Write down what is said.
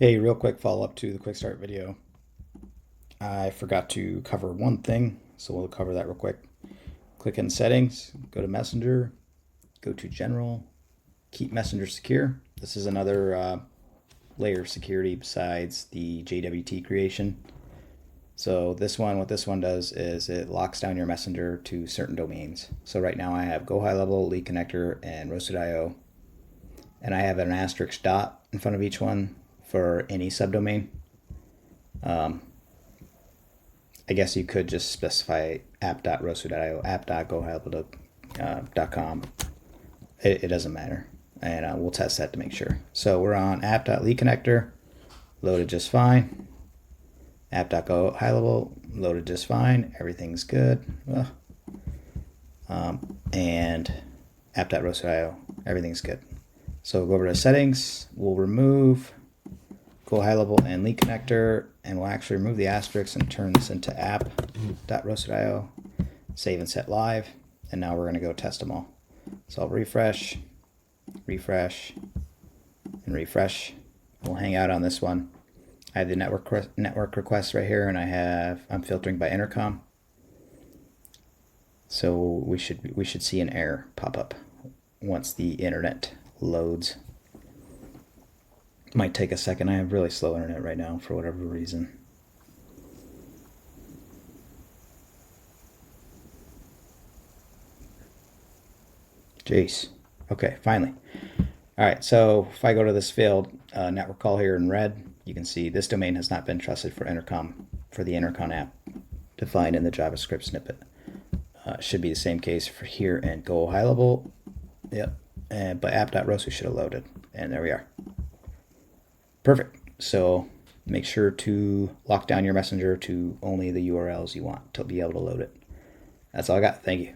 Hey, real quick follow-up to the quick start video. I forgot to cover one thing, so we'll cover that real quick. Click in settings, go to Messenger, go to general, keep Messenger secure. This is another layer of security besides the JWT creation. So what this one does is it locks down your Messenger to certain domains. So right now I have Go High Level, Lead Connector, and Roasted.io. And I have an asterisk dot in front of each one for any subdomain. I guess you could just specify app.roaster.io, app.gohighlevel.com. It doesn't matter. And we'll test that to make sure. So we're on app.leadConnector, loaded just fine. App.gohighlevel, loaded just fine. Everything's good. And app.roaster.io, everything's good. So we'll go over to settings. We'll remove Go High Level and Lead Connector, and we'll actually remove the asterisk and turn this into app.roasted.io. Save and set live, and now we're going to go test them all. So I'll refresh, refresh, and refresh. We'll hang out on this one. I have the network requests right here, and I'm filtering by intercom. So we should see an error pop up once the internet loads. Might take a second. I have really slow internet right now for whatever reason. Jeez. Okay, finally. All right, so if I go to this field, network call here in red, you can see this domain has not been trusted for the intercom app defined in the JavaScript snippet. Should be the same case for here and Go High Level. Yep. But app.roaster should have loaded, and there we are. Perfect. So make sure to lock down your Messenger to only the URLs you want to be able to load it. That's all I got. Thank you.